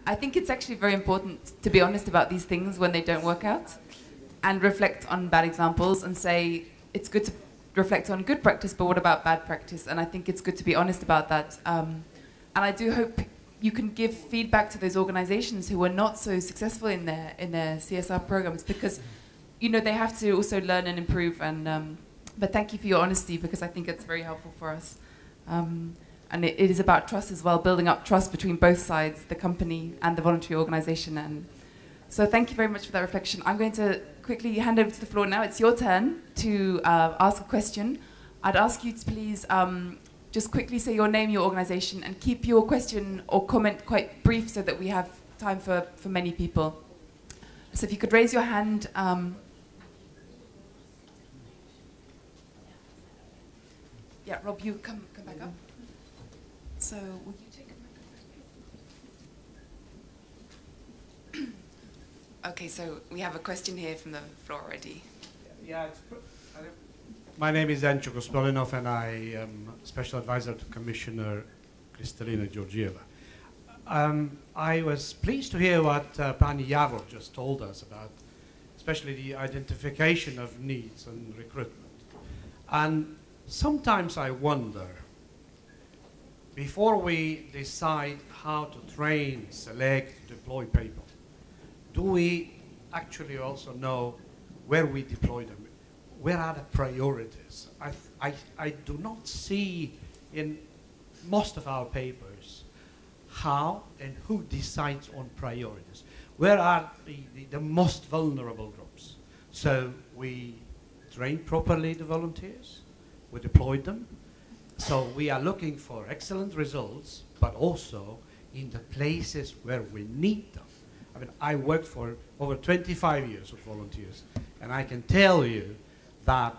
I think it's actually very important to be honest about these things when they don't work out, and reflect on bad examples and say it's good to reflect on good practice, but what about bad practice? And I think it's good to be honest about that. And I do hope you can give feedback to those organizations who are not so successful in their CSR programs, because they have to also learn and improve. And but thank you for your honesty, because I think it's very helpful for us. And it is about trust as well, building up trust between both sides, the company and the voluntary organization. And so thank you very much for that reflection. I'm going to quickly hand over to the floor now. It's your turn to ask a question. I'd ask you to please just quickly say your name, your organization, and keep your question or comment quite brief so that we have time for many people. So if you could raise your hand. Yeah, Rob, you come back up. So will you take a microphone? Okay, so we have a question here from the floor already. Yeah, my name is Ancho Gospodinov, and I am Special Advisor to Commissioner Kristalina Georgieva. I was pleased to hear what Pani Javor just told us about, especially the identification of needs and recruitment. And sometimes I wonder, before we decide how to train, select, deploy people, do we actually also know where we deploy them? Where are the priorities? I do not see in most of our papers how and who decides on priorities. Where are the most vulnerable groups? So we train properly the volunteers, we deployed them. So we are looking for excellent results, but also in the places where we need them. I mean, I worked for over 25 years with volunteers, and I can tell you that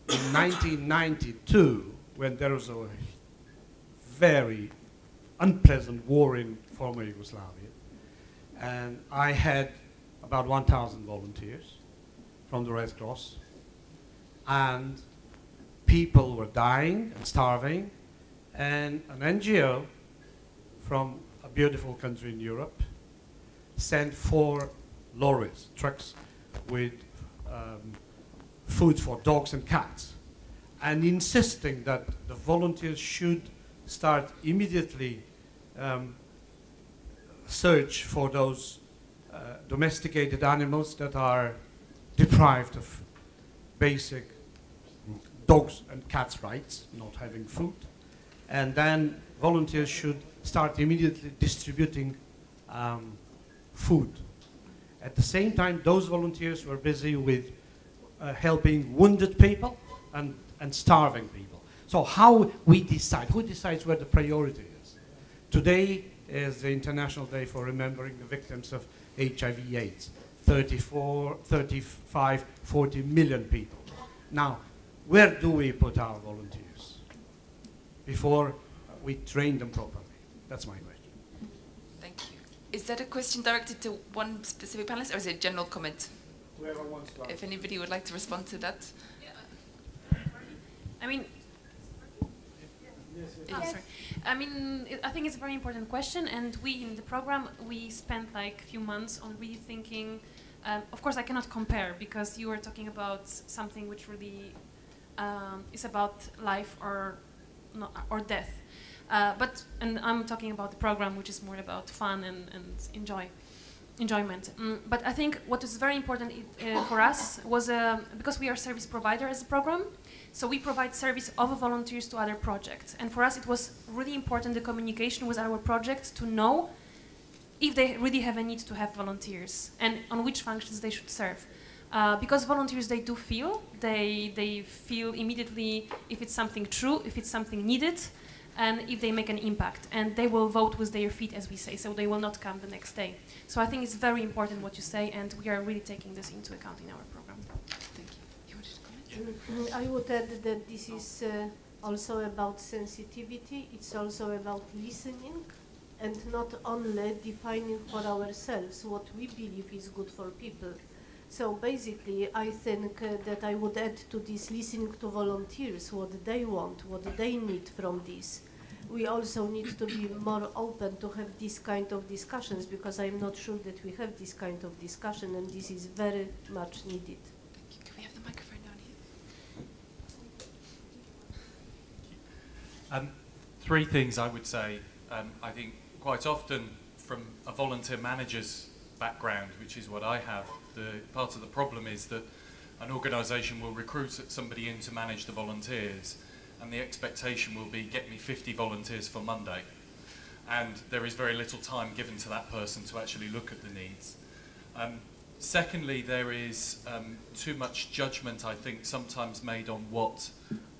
in 1992, when there was a very unpleasant war in former Yugoslavia, and I had about 1,000 volunteers from the Red Cross, and people were dying and starving, and an NGO from a beautiful country in Europe sent 4 lorries, trucks with food for dogs and cats, and insisting that the volunteers should start immediately search for those domesticated animals that are deprived of basic dogs and cats' rights, not having food. And then volunteers should start immediately distributing food. At the same time, those volunteers were busy with helping wounded people and starving people. So how we decide, who decides where the priority is? Today is the International Day for remembering the victims of HIV/AIDS. 34, 35, 40 million people. Now, where do we put our volunteers before we train them properly? That's my question. Thank you. Is that a question directed to one specific panelist, or is it a general comment? Whoever wants to. If anybody would like to respond to that. I mean, I think it's a very important question, and we in the program we spent like a few months on rethinking. Of course, I cannot compare because you were talking about something which really is about life or death. And I'm talking about the program, which is more about fun and enjoyment. But I think what is very important for us was because we are service provider as a program, so we provide service of volunteers to other projects. And for us, it was really important the communication with our projects to know if they really have a need to have volunteers and on which functions they should serve. Because volunteers, they do feel, they feel immediately if it's something true, if it's something needed, and if they make an impact. And they will vote with their feet, as we say, so they will not come the next day. So I think it's very important what you say, and we are really taking this into account in our program. Thank you. You wanted to comment? I would add that this is also about sensitivity. It's also about listening, and not only defining for ourselves what we believe is good for people. So basically, I think that I would add to this listening to volunteers, what they want, what they need from this. we also need to be more open to have this kind of discussions, because I'm not sure that we have this kind of discussion, and this is very much needed. Thank you. Can we have the microphone down here? Three things I would say. I think quite often from a volunteer manager's background, which is what I have, the part of the problem is that an organisation will recruit somebody in to manage the volunteers, and the expectation will be, get me 50 volunteers for Monday. And there is very little time given to that person to actually look at the needs. Secondly, there is too much judgment, I think, sometimes made on what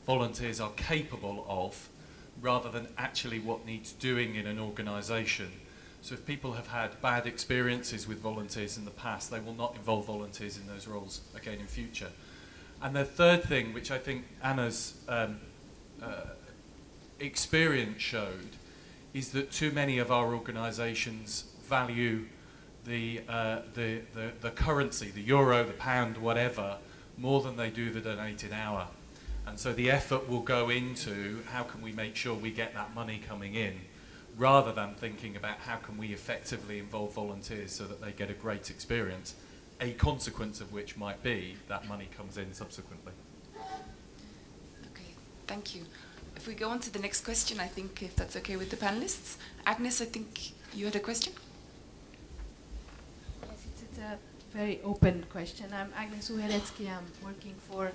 volunteers are capable of, rather than actually what needs doing in an organisation. So if people have had bad experiences with volunteers in the past, they will not involve volunteers in those roles again in future. And the third thing, which I think Anna's experience showed, is that too many of our organisations value the currency, the euro, the pound, whatever, more than they do the donated hour. And so the effort will go into how can we make sure we get that money coming in, rather than thinking about how can we effectively involve volunteers so that they get a great experience, a consequence of which might be that money comes in subsequently. Okay, thank you. If we go on to the next question, I think if that's okay with the panelists. Agnes, I think you had a question? Yes, it's a very open question. I'm Agnes Uherecki. I'm working for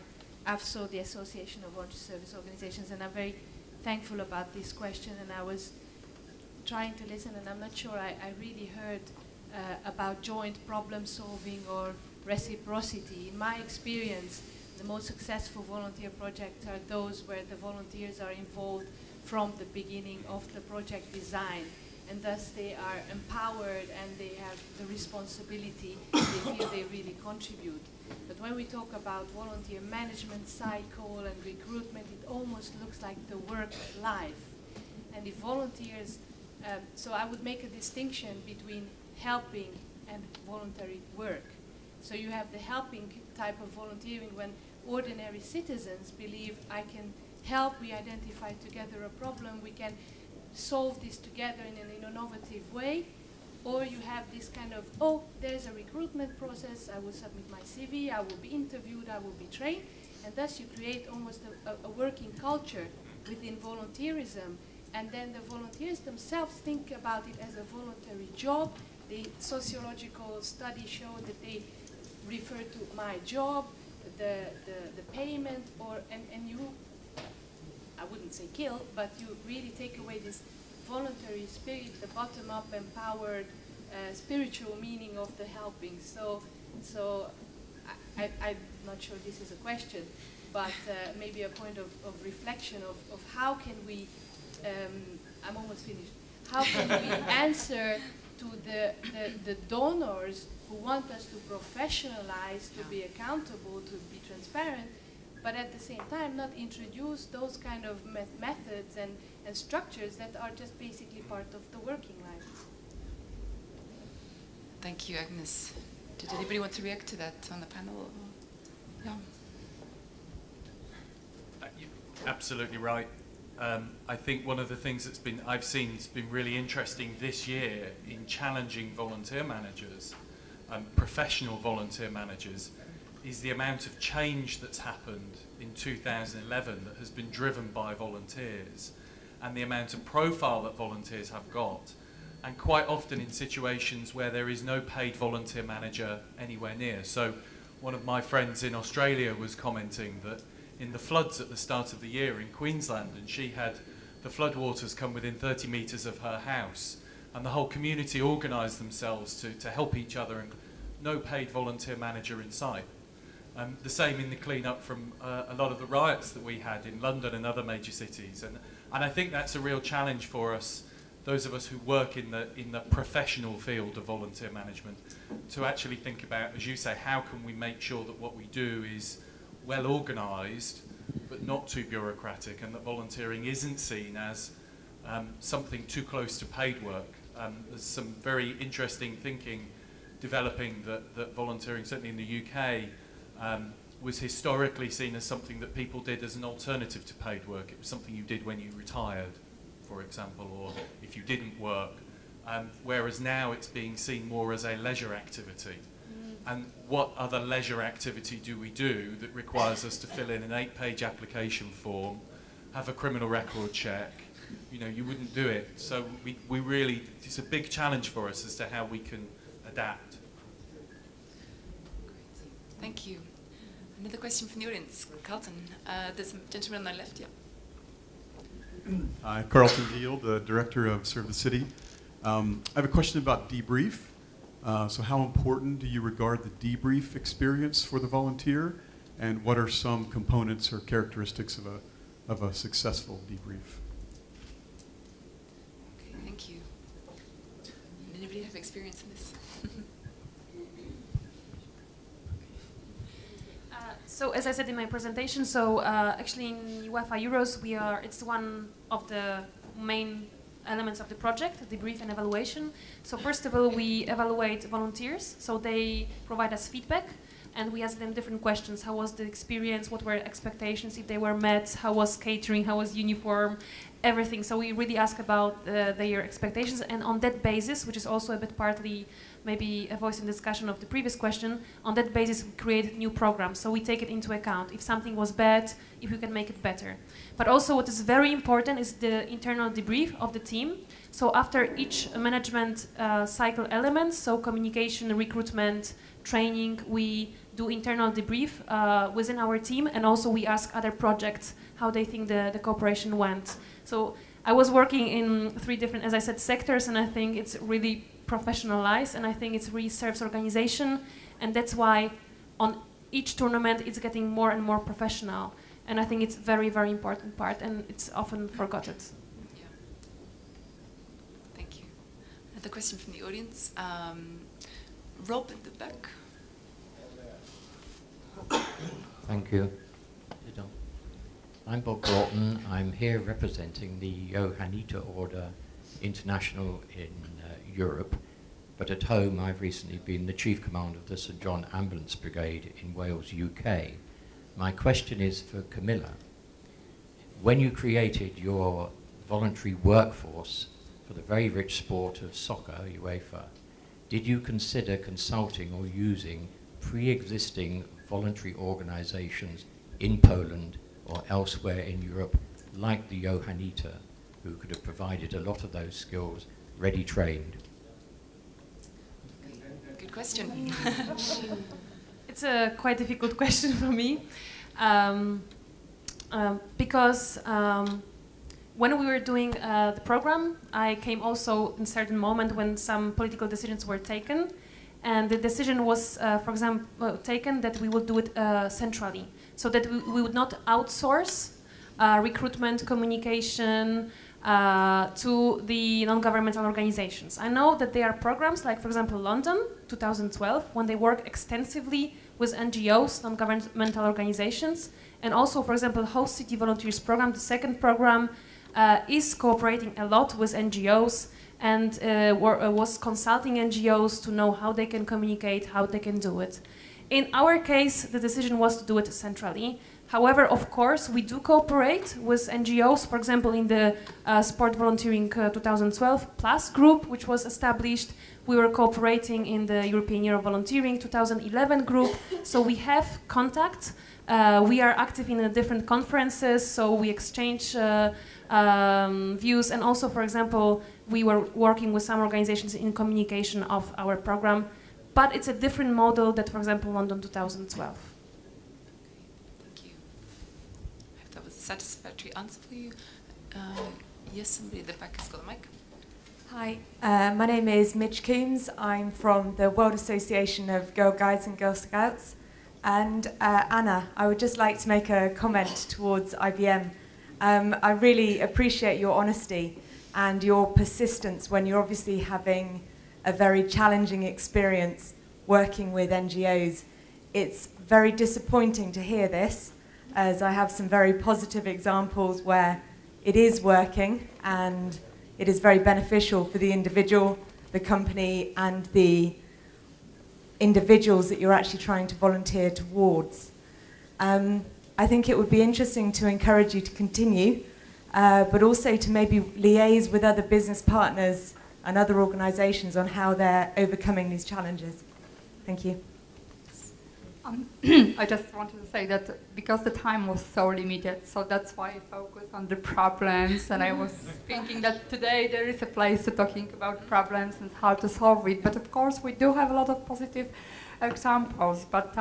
AFSO, the Association of Volunteer Service Organizations, and I'm very thankful about this question. And I was trying to listen, and I'm not sure I really heard about joint problem solving or reciprocity. In my experience, the most successful volunteer projects are those where the volunteers are involved from the beginning of the project design, and thus they are empowered and they have the responsibility, they feel they really contribute. But when we talk about volunteer management cycle and recruitment, it almost looks like the work life. And if volunteers, so I would make a distinction between helping and voluntary work. So you have the helping type of volunteering when ordinary citizens believe I can help, we identify together a problem, we can solve this together in an innovative way. Or you have this kind of, oh, there's a recruitment process, I will submit my CV, I will be interviewed, I will be trained, and thus you create almost a working culture within volunteerism. And then the volunteers themselves think about it as a voluntary job. The sociological studies show that they refer to my job, the payment, or and you, I wouldn't say kill, but you really take away this voluntary spirit, the bottom-up empowered spiritual meaning of the helping. So I'm not sure this is a question, but maybe a point of reflection of how can we, I'm almost finished, how can we answer to the donors who want us to professionalize, to be accountable, to be transparent, but at the same time not introduce those kind of methods and structures that are just basically part of the working life. Thank you, Agnes. Did anybody want to react to that on the panel? Yeah. You're absolutely right. I think one of the things I've seen has been really interesting this year in challenging volunteer managers, professional volunteer managers, is the amount of change that's happened in 2011 that has been driven by volunteers, and the amount of profile that volunteers have got, and quite often in situations where there is no paid volunteer manager anywhere near. So one of my friends in Australia was commenting that in the floods at the start of the year in Queensland, and she had the floodwaters come within 30 metres of her house, and the whole community organised themselves to help each other, and no paid volunteer manager in sight. The same in the clean-up from a lot of the riots that we had in London and other major cities. And I think that's a real challenge for us, those of us who work in the professional field of volunteer management, to actually think about, as you say, how can we make sure that what we do is well organised but not too bureaucratic, and that volunteering isn't seen as something too close to paid work. There's some very interesting thinking developing that volunteering, certainly in the UK, was historically seen as something that people did as an alternative to paid work. It was something you did when you retired. for example, or if you didn't work. Whereas now it's being seen more as a leisure activity. And what other leisure activity do we do that requires us to fill in an 8-page application form, have a criminal record check? You know, you wouldn't do it. So we really, it's a big challenge for us as to how we can adapt. Great. Thank you. Another question from the audience. Carlton, there's a gentleman on the left, yeah. Hi, Carlton Deal, the Director of Serve the City. I have a question about debrief. So how important do you regard the debrief experience for the volunteer? And what are some components or characteristics of a successful debrief? Okay, thank you. Anybody have experience in this? So as I said in my presentation, actually in UEFA Euros, it's one of the main elements of the project, debrief and evaluation. So first of all, we evaluate volunteers. So they provide us feedback and we ask them different questions. How was the experience? What were expectations, if they were met? How was catering? How was uniform? Everything. So we really ask about their expectations, and on that basis, which is also a bit partly maybe a voice in discussion of the previous question, on that basis we create new programs. So we take it into account. If something was bad, if we can make it better. But also what is very important is the internal debrief of the team. So after each management cycle element, so communication, recruitment, training, we do internal debrief within our team, and also we ask other projects how they think the cooperation went. So I was working in 3 different, as I said, sectors, and I think it's really professionalized, and I think it really serves organization, and that's why on each tournament it's getting more and more professional, and I think it's very, very important part, and it's often forgotten. Yeah. Thank you. Another question from the audience. Rob at the back. Thank you. I'm Bob Broughton. I'm here representing the Johanniter Order International in Europe, but at home I've recently been the Chief Commander of the St John Ambulance Brigade in Wales, UK. My question is for Camilla. When you created your voluntary workforce for the very rich sport of soccer, UEFA, did you consider consulting or using pre-existing voluntary organizations in Poland or elsewhere in Europe, like the Johanniter, who could have provided a lot of those skills ready trained? Good question. It's a quite difficult question for me, because when we were doing the program, I came also in a certain moment when some political decisions were taken, and the decision was, for example, taken that we would do it centrally, so that we would not outsource recruitment, communication to the non-governmental organizations. I know that there are programs like, for example, London, 2012, when they work extensively with NGOs, non-governmental organizations, and also, for example, Host City Volunteers program, the second program, is cooperating a lot with NGOs and was consulting NGOs to know how they can communicate, how they can do it. In our case, the decision was to do it centrally. However, of course, we do cooperate with NGOs. For example, in the Sport Volunteering 2012 Plus group, which was established, we were cooperating in the European Year of Volunteering 2011 group. So we have contact. We are active in different conferences, so we exchange views. And also, for example, we were working with some organizations in communication of our program. But it's a different model than, for example, London 2012. That was a satisfactory answer for you. Yes, somebody at the back has got the mic. Hi, my name is Midge Coombs. I'm from the World Association of Girl Guides and Girl Scouts. And Anna, I would just like to make a comment towards IBM. I really appreciate your honesty and your persistence when you're obviously having a very challenging experience working with NGOs. It's very disappointing to hear this, as I have some very positive examples where it is working and it is very beneficial for the individual, the company, and the individuals that you're actually trying to volunteer towards. I think it would be interesting to encourage you to continue but also to maybe liaise with other business partners and other organisations on how they're overcoming these challenges. Thank you. I just wanted to say that because the time was so limited, so that's why I focused on the problems, and I was thinking that today there is a place to talking about problems and how to solve it. But of course, we do have a lot of positive examples, but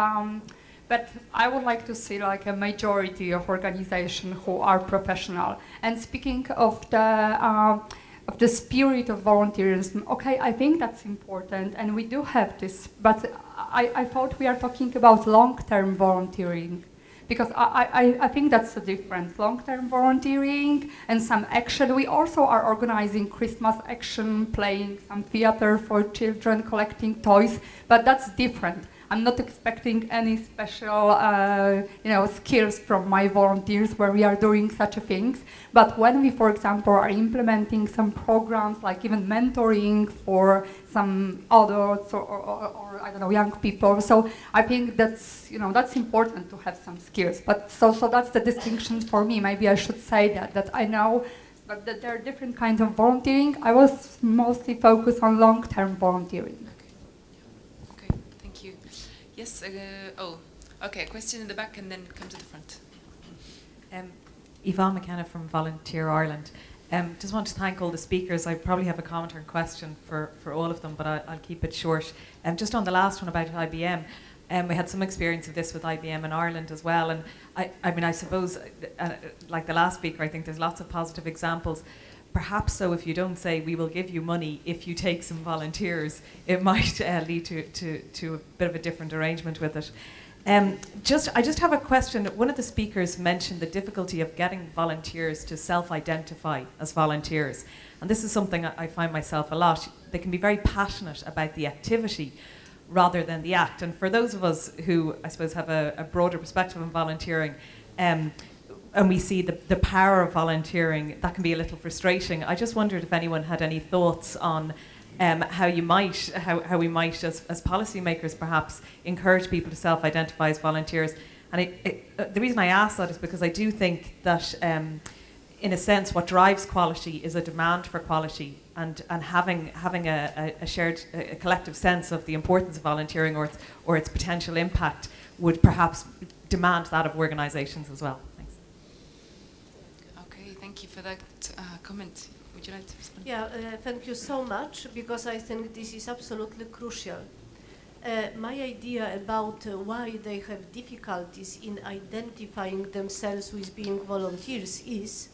I would like to see like a majority of organizations who are professional. And speaking of the spirit of volunteerism, okay, I think that's important, and we do have this, but I thought we are talking about long-term volunteering, because I think that's the difference. Long-term volunteering and some action. We also are organizing Christmas action, playing some theater for children, collecting toys, but that's different. I'm not expecting any special, skills from my volunteers where we are doing such things. But when we, for example, are implementing some programs, like even mentoring for some adults or I don't know, young people. So I think that's important to have some skills. But so that's the distinction for me. Maybe I should say that I know, but that there are different kinds of volunteering. I was mostly focused on long-term volunteering. Yes, okay, a question in the back and then come to the front. Yvonne McKenna from Volunteer Ireland. Just want to thank all the speakers. I probably have a comment or question for all of them, but I'll keep it short. Just on the last one about IBM, we had some experience of this with IBM in Ireland as well, and I suppose, like the last speaker, I think there's lots of positive examples. Perhaps so if you don't say, we will give you money if you take some volunteers, it might lead to a bit of a different arrangement with it. I just have a question. One of the speakers mentioned the difficulty of getting volunteers to self-identify as volunteers. And this is something I find myself a lot. They can be very passionate about the activity rather than the act. And for those of us who, I suppose, have a broader perspective on volunteering, and we see the power of volunteering, that can be a little frustrating. I just wondered if anyone had any thoughts on how we might, as policymakers perhaps, encourage people to self-identify as volunteers. And the reason I ask that is because I do think that, in a sense, what drives quality is a demand for quality, and having a shared, a collective sense of the importance of volunteering or its potential impact would perhaps demand that of organisations as well. Thank you for that comment. Would you like to respond? Yeah, thank you so much, because I think this is absolutely crucial. My idea about why they have difficulties in identifying themselves with being volunteers is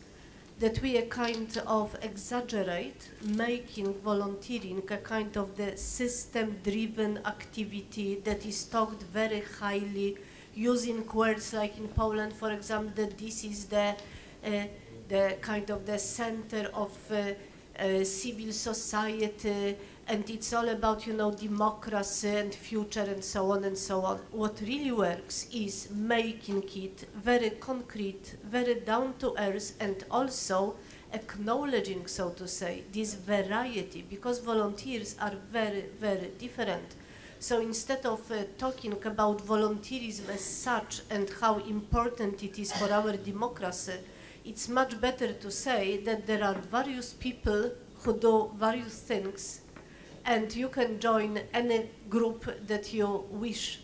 that we kind of exaggerate making volunteering a kind of the system-driven activity that is talked very highly, using words like in Poland, for example, that this is the kind of the center of civil society, and it's all about, democracy and future and so on and so on. What really works is making it very concrete, very down to earth, and also acknowledging, so to say, this variety, because volunteers are very, very different. So instead of talking about volunteerism as such and how important it is for our democracy, it's much better to say that there are various people who do various things, and you can join any group that you wish.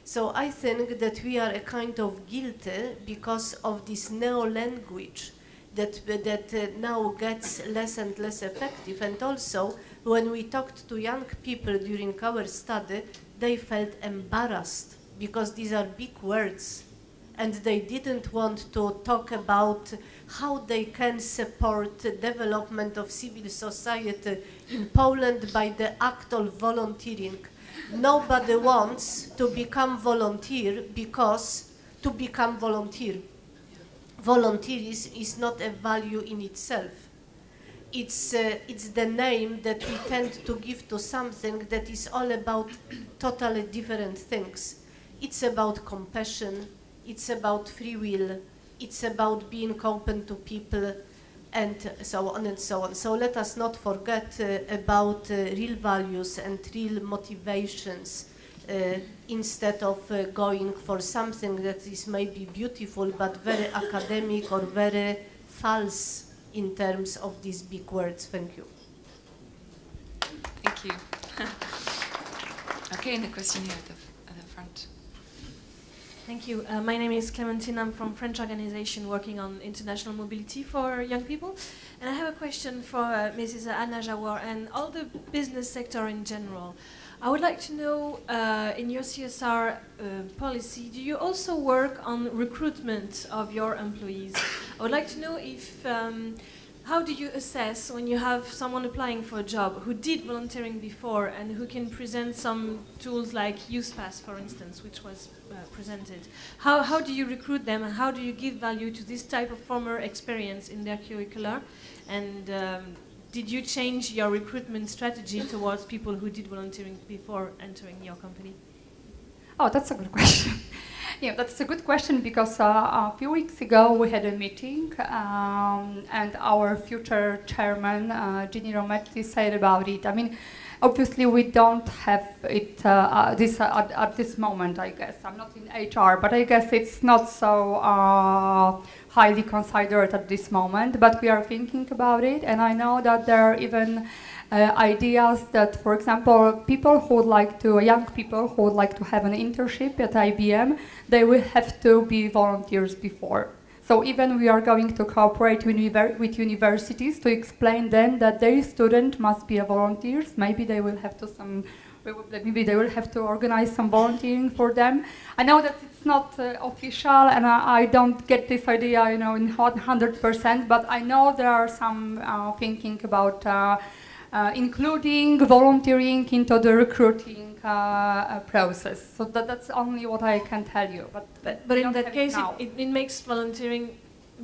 So I think that we are a kind of guilty because of this neo-language that now gets less and less effective. And also, when we talked to young people during our study, they felt embarrassed because these are big words. And they didn't want to talk about how they can support the development of civil society in Poland by the act of volunteering. Nobody wants to become volunteer because to become volunteer. Volunteerism is not a value in itself. It's the name that we tend to give to something that is all about totally different things. It's about compassion. It's about free will, it's about being open to people, and so on and so on. So let us not forget about real values and real motivations instead of going for something that is maybe beautiful but very academic or very false in terms of these big words. Thank you. Thank you. Okay, and the question here at the front. Thank you. My name is Clementine. I'm from French organization working on international mobility for young people. And I have a question for Mrs. Anna Jawar and all the business sector in general. I would like to know, in your CSR policy, do you also work on recruitment of your employees? I would like to know if, how do you assess when you have someone applying for a job who did volunteering before and who can present some tools like Youth Pass, for instance, which was presented? How do you recruit them and how do you give value to this type of former experience in their curricula? And did you change your recruitment strategy towards people who did volunteering before entering your company? Oh, that's a good question. Yeah, that's a good question because a few weeks ago we had a meeting and our future chairman, Ginny Rometti, said about it. I mean, obviously we don't have it at this moment, I guess. I'm not in HR, but I guess it's not so highly considered at this moment, but we are thinking about it, and I know that there are even ideas that, for example, young people who would like to have an internship at IBM, they will have to be volunteers before. So even we are going to cooperate with universities to explain them that their student must be a volunteers. Maybe they will have to organize some volunteering for them. I know that it's not official, and I don't get this idea, in 100%. But I know there are some thinking about including volunteering into the recruiting process. So that's only what I can tell you. But in that case, it makes volunteering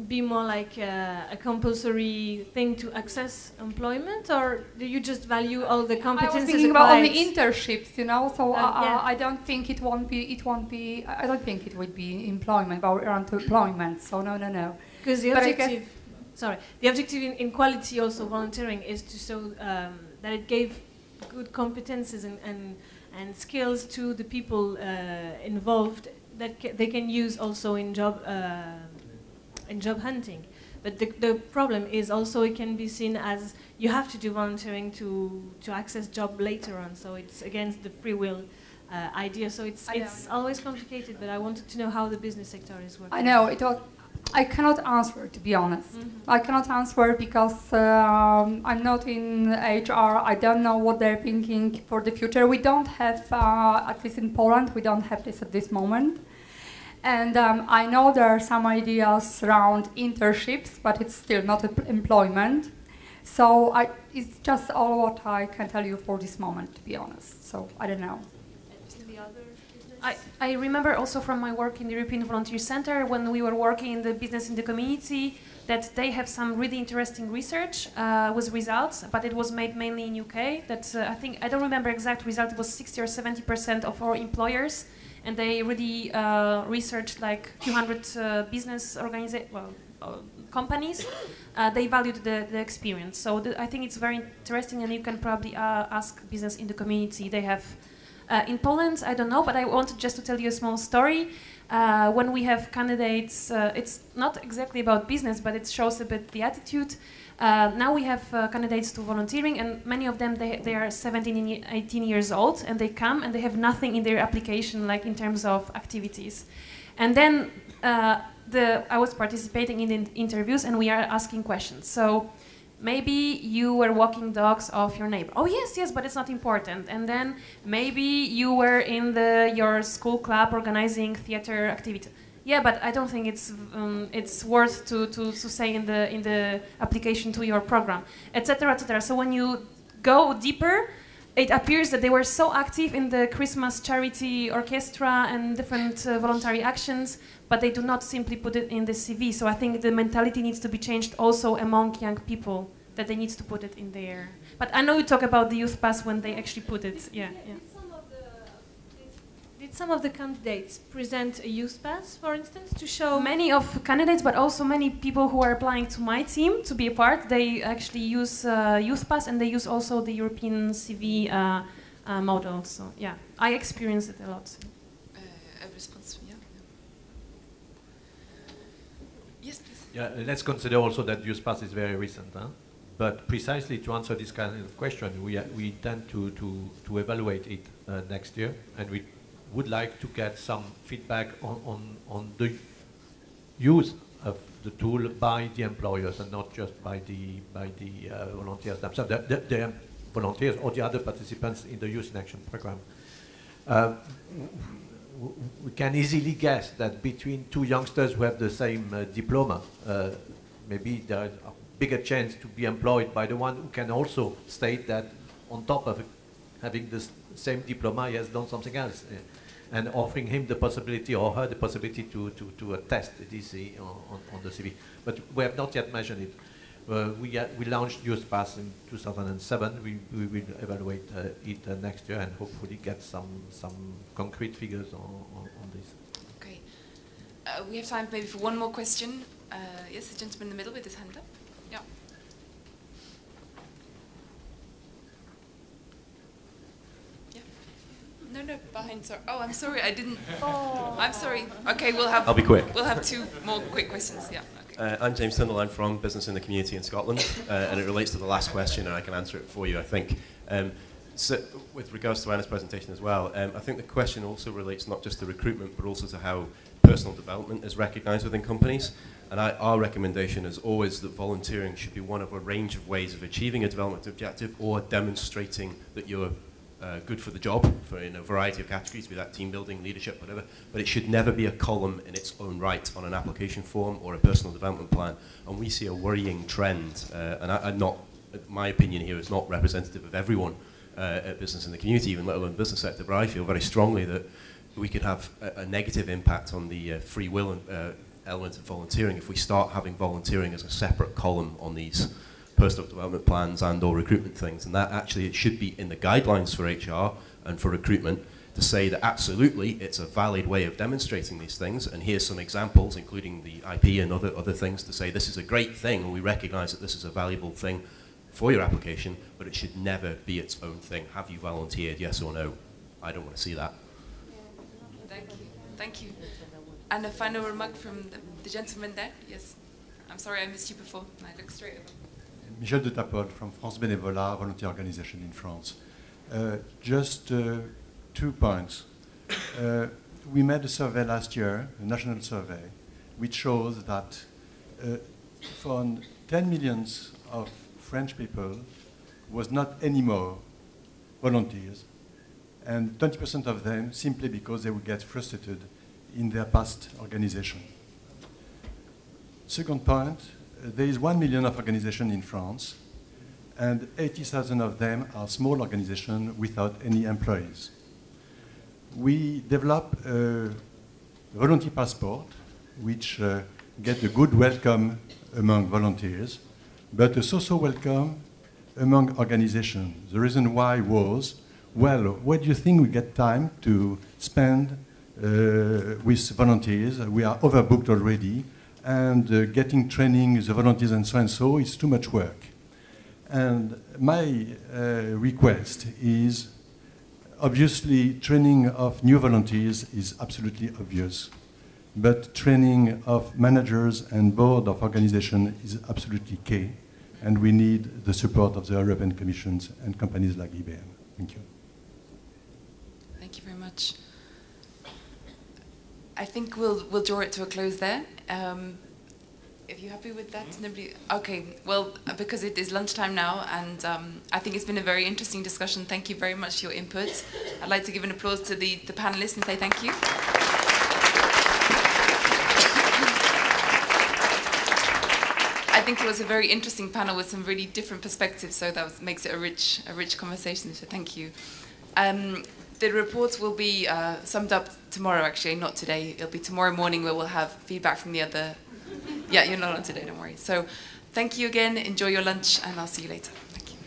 be more like a compulsory thing to access employment, or do you just value all the competences? I was thinking about only internships, So yeah. I don't think it won't be. I don't think it would be employment around employment. So no. Because the objective. The objective in quality also volunteering is to show that it gave good competences and skills to the people involved that they can use also in job hunting. But the problem is also it can be seen as you have to do volunteering to access job later on. So it's against the free will idea. So it's always complicated. But I wanted to know how the business sector is working. I know I cannot answer, to be honest. Mm-hmm. I cannot answer because I'm not in HR. I don't know what they're thinking for the future. We don't have, at least in Poland, we don't have this at this moment. And I know there are some ideas around internships, but it's still not employment. So it's just all what I can tell you for this moment, to be honest. So I don't know. I remember also from my work in the European Volunteer Center when we were working in the business in the community that they have some really interesting research with results, but it was made mainly in UK. That I don't remember exact result. It was 60 or 70% of our employers, and they really researched like a few hundred business companies. They valued the experience. So I think it's very interesting, and you can probably ask business in the community. They have. In Poland, I don't know, but I wanted just to tell you a small story. When we have candidates, it's not exactly about business, but it shows a bit the attitude. Now we have candidates to volunteering, and many of them, they are 17 and 18 years old, and they come and they have nothing in their application, like in terms of activities. And then I was participating in the interviews, and we are asking questions. So maybe you were walking dogs of your neighbor. Oh, yes, but it's not important. And then maybe you were in your school club organizing theater activity. Yeah, but I don't think it's worth to say in the application to your program, etc., etc. So when you go deeper, it appears that they were so active in the Christmas charity orchestra and different voluntary actions, but they do not simply put it in the CV. So I think the mentality needs to be changed also among young people, that they need to put it in there. But I know you talk about the Youth Pass when they actually put it. Yeah. Did some of the candidates present a Youth Pass, for instance, to show? Many of candidates, but also many people who are applying to my team to be a part, they actually use Youth Pass, and they use also the European CV model. So yeah, I experienced it a lot. Yes, please. Yeah, let's consider also that Youth Pass is very recent, huh? But precisely to answer this kind of question, we intend to evaluate it next year, and we would like to get some feedback on the use of the tool by the employers and not just by the volunteers themselves, the volunteers or the other participants in the Youth in Action program. We can easily guess that between two youngsters who have the same diploma, maybe there is a bigger chance to be employed by the one who can also state that on top of having the same diploma, he has done something else, and offering him the possibility or her the possibility to attest this on the CV. But we have not yet measured it. We launched Youth Pass in 2007. We will evaluate it next year and hopefully get some concrete figures on this. Okay. We have time maybe for one more question. Yes, the gentleman in the middle with his hand up. Yeah. Yeah. No, behind. Sorry. Oh, I'm sorry. I didn't. Oh. I'm sorry. Okay, we'll have. I'll be quick. We'll have two more quick questions. Yeah. I'm James Tyndall. I'm from Business in the Community in Scotland, and it relates to the last question, and I can answer it for you, I think. So with regards to Anna's presentation as well, I think the question also relates not just to recruitment, but also to how personal development is recognised within companies. And our recommendation is always that volunteering should be one of a range of ways of achieving a development objective or demonstrating that you're good for the job, in a variety of categories, be that team building, leadership, whatever, but it should never be a column in its own right on an application form or a personal development plan. And we see a worrying trend, and my opinion here is not representative of everyone at Business in the Community, even let alone the business sector, but I feel very strongly that we could have a negative impact on the free will element of volunteering if we start having volunteering as a separate column on these personal development plans and or recruitment things, and that actually it should be in the guidelines for HR and for recruitment to say that absolutely it's a valid way of demonstrating these things, and here's some examples including the IP and other things to say this is a great thing and we recognise that this is a valuable thing for your application, but it should never be its own thing. Have you volunteered, yes or no? I don't want to see that. Thank you. And a final remark from the gentleman there. Yes. I'm sorry I missed you before. I looked straight over. Michel de Tapol from France Bénévolat, volunteer organization in France. Just 2 points. We made a survey last year, a national survey, which shows that for 10 million of French people was not anymore volunteers, and 20% of them simply because they would get frustrated in their past organization. Second point, there is 1 million of organizations in France, and 80,000 of them are small organizations without any employees. We develop a volunteer passport, which get a good welcome among volunteers, but a so-so welcome among organizations. The reason why was, well, where do you think we get time to spend with volunteers? We are overbooked already, and getting training the volunteers and so is too much work. And my request is, obviously, training of new volunteers is absolutely obvious, but training of managers and board of organization is absolutely key, and we need the support of the European Commissions and companies like IBM. Thank you. Thank you very much. I think we'll draw it to a close there. If you're happy with that, nobody. Okay. Well, because it is lunchtime now, and I think it's been a very interesting discussion. Thank you very much for your input. I'd like to give an applause to the panelists and say thank you. I think it was a very interesting panel with some really different perspectives, so that makes it a rich conversation. So thank you. The reports will be summed up tomorrow, actually, not today. It'll be tomorrow morning where we'll have feedback from the other. Yeah, you're not on today, don't worry. So thank you again, enjoy your lunch, and I'll see you later. Thank you.